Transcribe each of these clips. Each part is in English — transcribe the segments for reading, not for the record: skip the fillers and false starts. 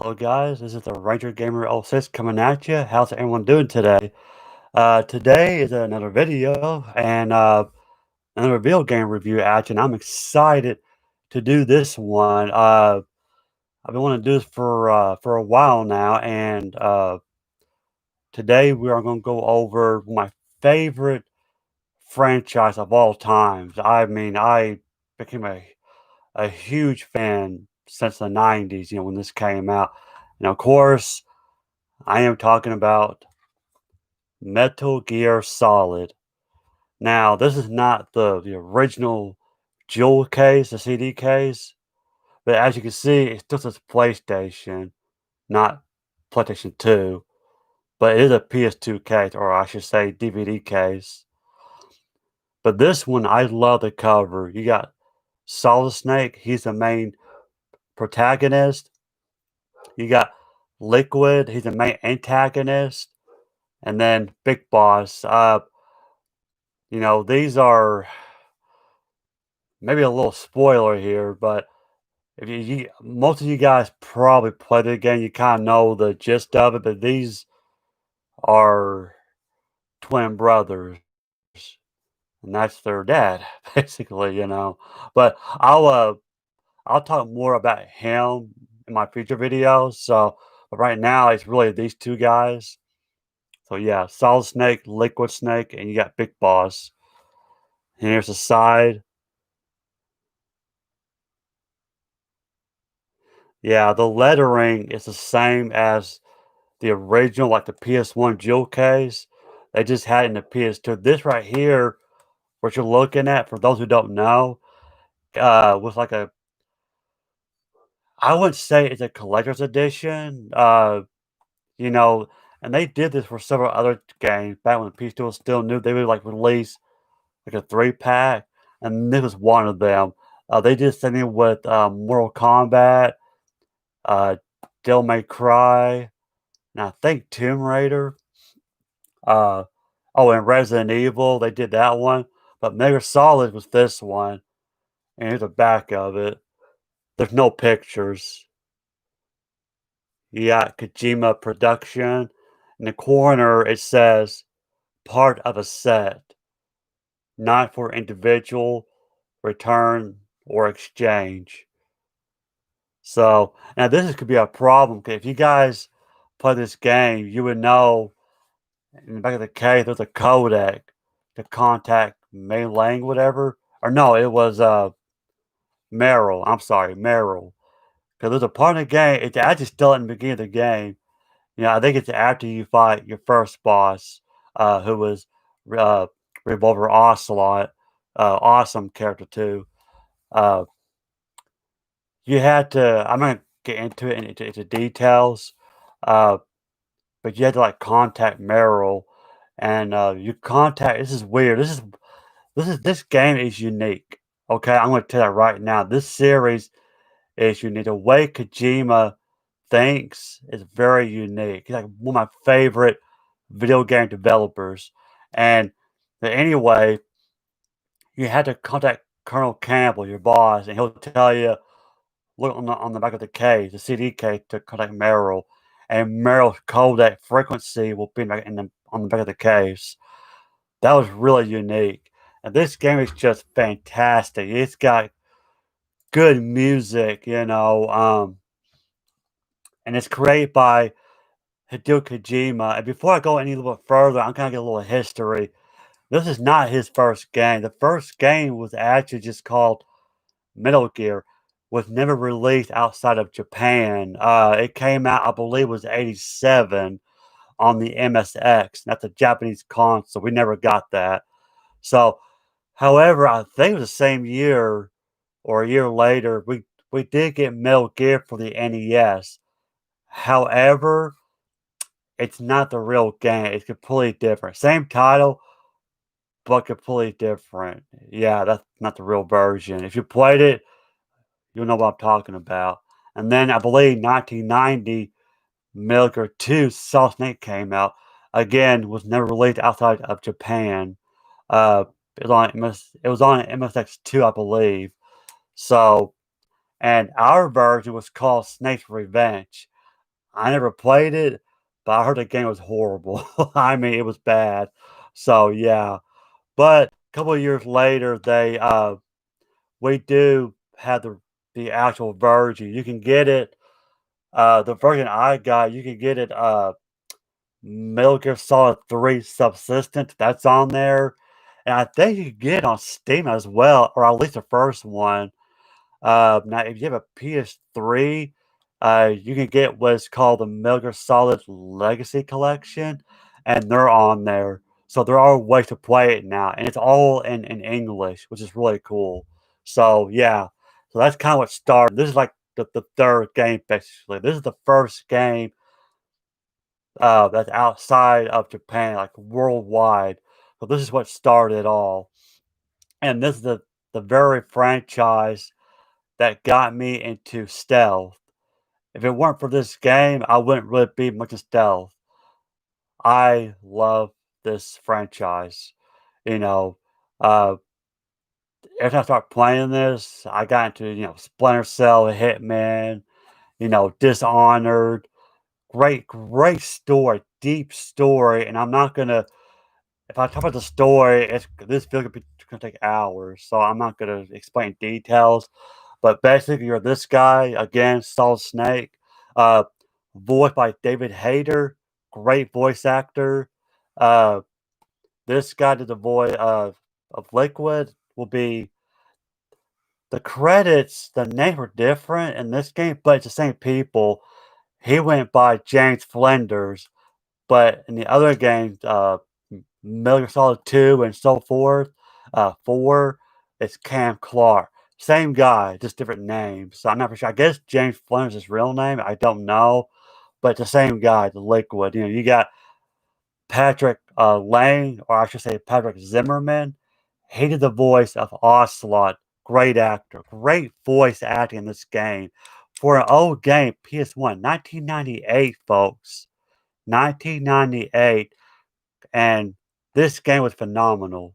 Hello guys, this is the Ranger Gamer 06 coming at you. How's everyone doing today? Today is another video and another video game review action. I'm excited to do this one. I've been wanting to do this for a while now, and today we are going to go over my favorite franchise of all times. I mean, I became a huge fan since the 90s, when this came out. And of course, I am talking about Metal Gear Solid. Now, this is not the original jewel case, the CD case, but as you can see, it's just a PlayStation, not PlayStation 2, but it is a PS2 case, or I should say DVD case. But this one, I love the cover. You got Solid Snake, he's the main protagonist. You got Liquid, he's the main antagonist. And then Big Boss. These are maybe a little spoiler here, but if most of you guys probably played the game, you kind of know the gist of it. But these are twin brothers, and that's their dad, basically. But I'll talk more about him in my future videos. But right now it's really these two guys. So yeah, Solid Snake, Liquid Snake, and you got Big Boss. And here's the side. Yeah, the lettering is the same as the original, like the PS1 jewel case. They just had it in the PS2. This right here, what you're looking at, for those who don't know, was like I wouldn't say it's a collector's edition, you know, and they did this for several other games back when the PS2 was still new. They would like release like a 3-pack, and this was one of them. They did something with Mortal Kombat, uh, Devil May Cry, and I think Tomb Raider. Uh, oh, and Resident Evil, they did that one. But Metal Solid was this one, and here's the back of it. There's no pictures. You got Kojima Production. In the corner, it says part of a set, not for individual, return, or exchange. So now this could be a problem. 'Cause if you guys play this game, you would know in the back of the case there's a codec to contact Mei Lang, whatever. Or no, it was Meryl. I'm sorry, Meryl. Because there's a part in the game, it's actually still in the beginning of the game. I think it's after you fight your first boss, who was uh, Revolver Ocelot. Awesome character, too. Uh, you had to, I'm not going to get into it into details, uh, but you had to like contact Meryl, and you contact. This is weird. This game is unique. Okay, I'm going to tell you that right now. This series is unique. The way Kojima thinks is very unique. He's like one of my favorite video game developers. And but anyway, you had to contact Colonel Campbell, your boss, and he'll tell you look on the back of the case, the CD case, to contact Meryl, and Meryl's codec frequency will be on the back of the case. That was really unique. And this game is just fantastic. It's got good music, and it's created by Hideo Kojima. And before I go any little bit further, I'm gonna get a little history. This is not his first game. The first game was actually just called Metal Gear, was never released outside of Japan. It came out, I believe, it was '87 on the MSX. That's a Japanese console. We never got that. So, however, I think it was the same year or a year later, we did get Metal Gear for the NES. However, it's not the real game. It's completely different. Same title, but completely different. Yeah, that's not the real version. If you played it, you'll know what I'm talking about. And then I believe 1990, Metal Gear 2 Solid Snake came out. Again, was never released outside of Japan. It was on MSX2, I believe. So, and our version was called Snake's Revenge. I never played it, but I heard the game was horrible. I mean, it was bad. So yeah. But a couple of years later, we do have the actual version. You can get it. The version I got, you can get it. Metal Gear Solid 3 Subsistence. That's on there, and I think you can get it on Steam as well, or at least the first one. Now, if you have a PS3, you can get what's called the Metal Gear Solid Legacy Collection, and they're on there. So there are ways to play it now, and it's all in English, which is really cool. So yeah, so that's kind of what started. This is like the third game basically. This is the first game that's outside of Japan, like worldwide. So this is what started it all, and this is the very franchise that got me into stealth. If it weren't for this game, I wouldn't really be much of stealth. I love this franchise. You know, uh, every time I start playing this, I got into, Splinter Cell, Hitman, Dishonored. Great, great story, deep story. And I'm not gonna, if I talk about the story, this video gonna take hours, so I'm not gonna explain details. But basically, you're this guy again, Solid Snake, uh, voiced by David Hayter, great voice actor. Uh, this guy did the voice of Liquid. Will be the credits. The names were different in this game, but it's the same people. He went by James Flinders, but in the other games, Metal Gear Solid 2 and so forth, 4, it's Cam Clark. Same guy, just different names. So I'm not for sure. I guess James Flynn is his real name. I don't know. But it's the same guy, the Liquid. You got Patrick Lang, or I should say Patrick Zimmerman. He did the voice of Ocelot. Great actor. Great voice acting in this game. For an old game, PS1, 1998, folks. 1998. And this game was phenomenal.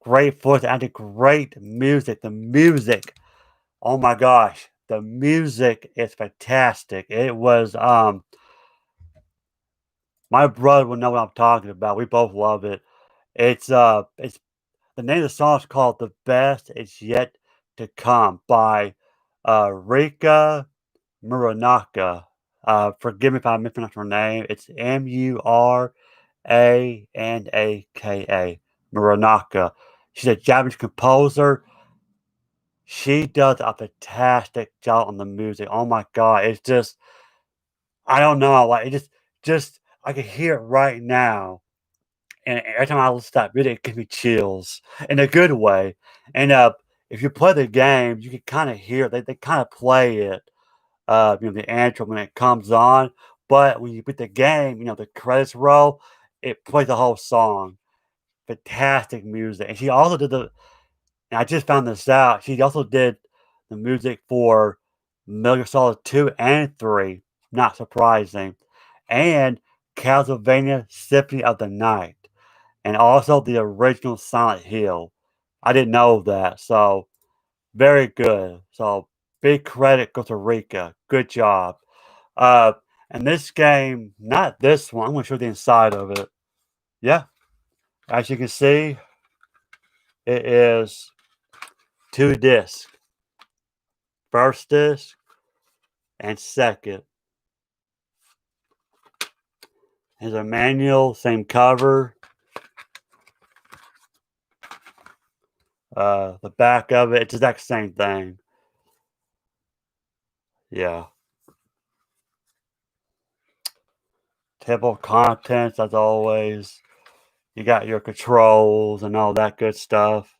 Great voice acting, great music. The music, oh my gosh, the music is fantastic. It was my brother will know what I'm talking about. We both love it. It's the name of the song is called "The Best Is Yet to Come" by Rika Muranaka. Forgive me if I mispronounce her name. It's Muranaka. Muranaka. She's a Japanese composer. She does a fantastic job on the music. Oh my god, it's just I don't know, like it just I can hear it right now. And every time I listen to that video, it gives me chills in a good way. And if you play the game, you can kind of hear they kind of play it, the intro when it comes on. But when you beat the game, the credits roll, it plays the whole song. Fantastic music. And she also did and I just found this out. She also did the music for Metal Gear Solid 2 and 3. Not surprising. And Castlevania Symphony of the Night. And also the original Silent Hill. I didn't know that. So, very good. So, big credit goes to Rika. Good job. Uh, and this game, not this one, I'm going to show you the inside of it. Yeah, as you can see, it is 2 discs. First disc and second. Here's a manual, same cover. The back of it, it's the exact same thing. Yeah. Table of contents, as always. You got your controls and all that good stuff.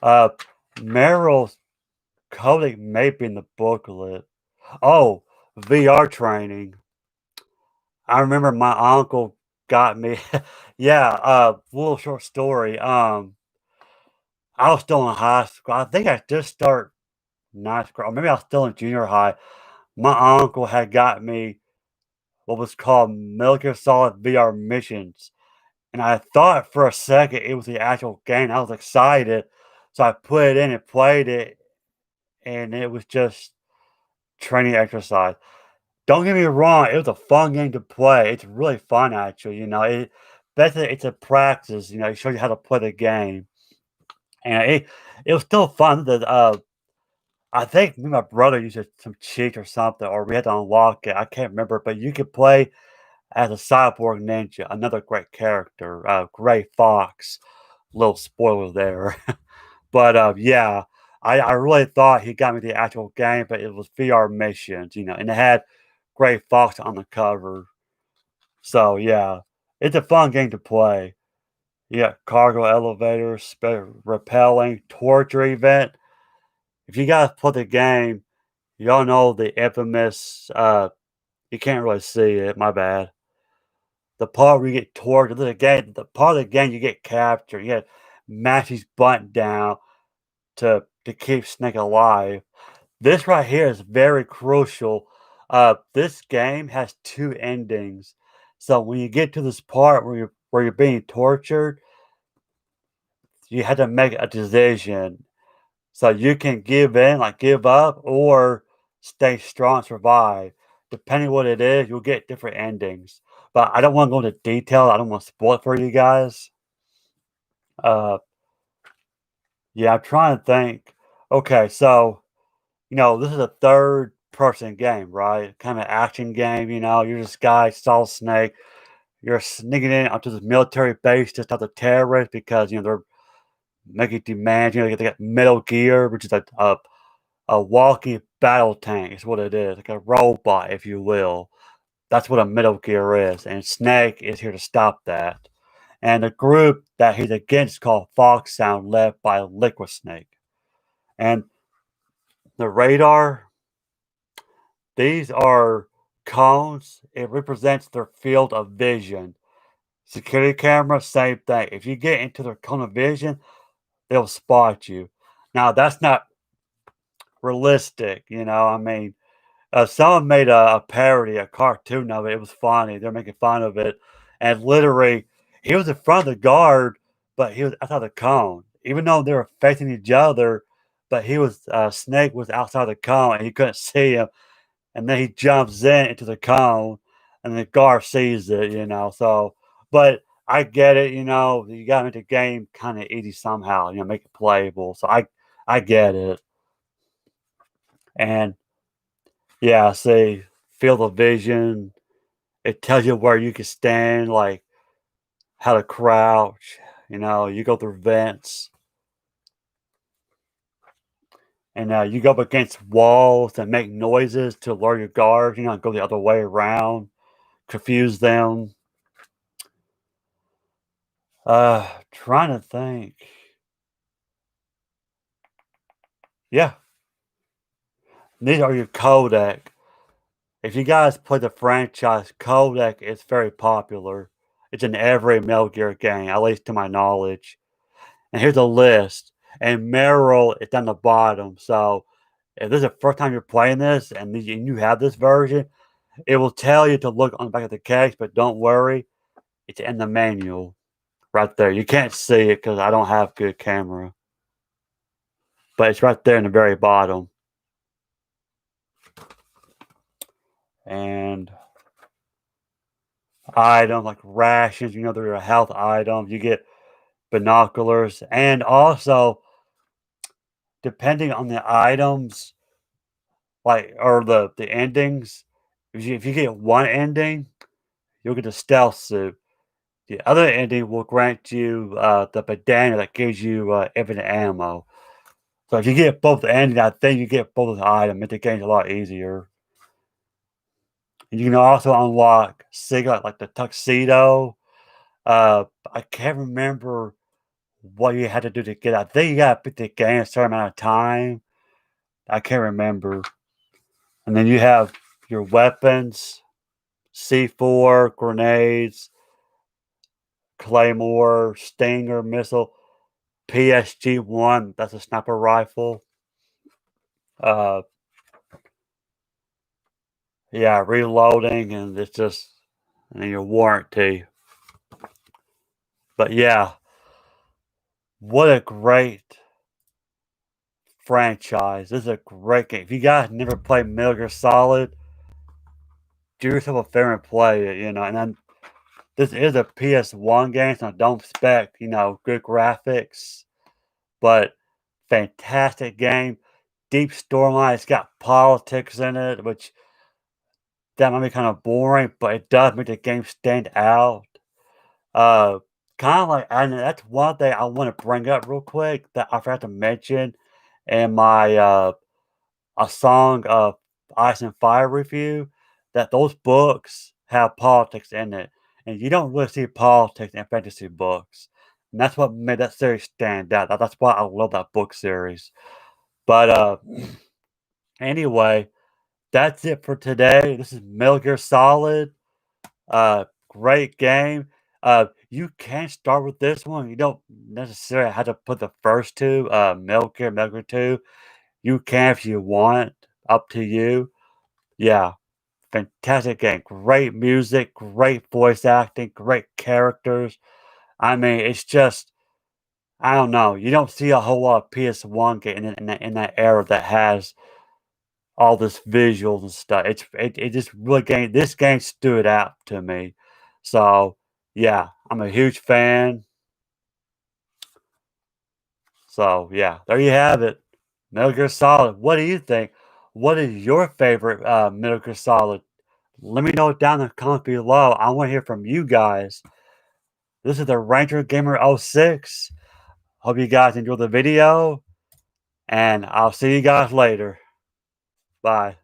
Uh, Meryl's coding may be in the booklet. Oh, VR training. I remember my uncle got me. Yeah, little short story. I was still in high school. I think I just started ninth grade, or maybe I was still in junior high. My uncle had got me what was called Metal Gear Solid VR Missions, and I thought for a second it was the actual game. I was excited, so I put it in and played it, and it was just training exercise. Don't get me wrong, it was a fun game to play. It's really fun actually, basically it's a practice, it shows you how to play the game. And it was still fun that I think me and my brother used some cheat or something, or we had to unlock it. I can't remember, but you could play as a cyborg ninja, another great character, Gray Fox. Little spoiler there. But, yeah, I really thought he got me the actual game, but it was VR missions, and it had Gray Fox on the cover. So, yeah, it's a fun game to play. Yeah, cargo elevators, rappelling, torture event. If you guys play the game, y'all know the infamous, you can't really see it, my bad. The part where you get tortured, the part of the game you get captured, you gotta mash these buttons down to keep Snake alive. This right here is very crucial. This game has 2 endings. So when you get to this part where you're being tortured, you had to make a decision. So you can give in, like give up, or stay strong, survive. Depending what it is, you'll get different endings. But I don't want to go into detail. I don't want to spoil it for you guys. Uh, yeah, I'm trying to think. Okay, so this is a third person game, right? Kind of action game. You're this guy, Solid Snake. You're sneaking in onto this military base to stop the terrorists because they're making demands. They got Metal Gear, which is a walking battle tank is what it is, like a robot, if you will. That's what a Metal Gear is, and Snake is here to stop that. And the group that he's against is called Fox Sound, led by Liquid Snake. And the radar, these are cones. It represents their field of vision. Security camera, same thing. If you get into their cone of vision, they'll spot you. Now, that's not realistic, I mean, someone made a parody, a cartoon of it. It was funny. They're making fun of it, and literally, he was in front of the guard, but he was outside the cone. Even though they were facing each other, but Snake was outside the cone, and he couldn't see him. And then he jumps into the cone, and the guard sees it. So, but I get it. You got to make the game kind of easy somehow. Make it playable. So I get it, and yeah, see, field of vision. It tells you where you can stand, like how to crouch. You go through vents, and you go up against walls and make noises to lure your guards. Go the other way around, confuse them. Trying to think. Yeah, these are your codec. If you guys play the franchise, codec is very popular. It's in every Metal Gear game, at least to my knowledge. And here's a list. And Meryl is down the bottom. So if this is the first time you're playing this and you have this version, it will tell you to look on the back of the case, but don't worry, it's in the manual right there. You can't see it because I don't have good camera, but it's right there in the very bottom. And items like rations, they're a health item. You get binoculars, and also depending on the items, like or the endings, if you get one ending, you'll get a stealth suit. The other ending will grant you the bandana that gives you infinite ammo. So if you get both endings, I think you get both of the items. Make the game's a lot easier. And you can also unlock cigarette like the tuxedo. I can't remember what you had to do to get it. I think you got to beat the game a certain amount of time. I can't remember. And then you have your weapons, C4, grenades, Claymore, Stinger missile, PSG-1, that's a sniper rifle. Uh, yeah, reloading, and and then your warranty. But yeah, what a great franchise. This is a great game. If you guys never played Metal Gear Solid, do yourself a favor and play it, and then this is a PS1 game, so I don't expect, good graphics, but fantastic game, deep storyline. It's got politics in it, which that might be kind of boring, but it does make the game stand out. Uh, Kind of like, and that's one thing I want to bring up real quick that I forgot to mention in my a song of Ice and Fire review. That those books have politics in it, and you don't really see politics in fantasy books. And that's what made that series stand out. That's why I love that book series. But anyway, that's it for today. This is Metal Gear Solid. Great game. You can start with this one. You don't necessarily have to put the first two, Metal Gear 2. You can if you want. Up to you. Yeah, fantastic game. Great music, great voice acting, great characters. I mean, it's just I don't know. You don't see a whole lot of PS1 game in that era that has all this visuals and stuff. It just really this game stood out to me. So yeah, I'm a huge fan. So yeah, there you have it. Metal Gear Solid. What do you think? What is your favorite Metal Gear Solid? Let me know down in the comments below. I want to hear from you guys. This is the Ranger Gamer 06. Hope you guys enjoyed the video, and I'll see you guys later. Bye.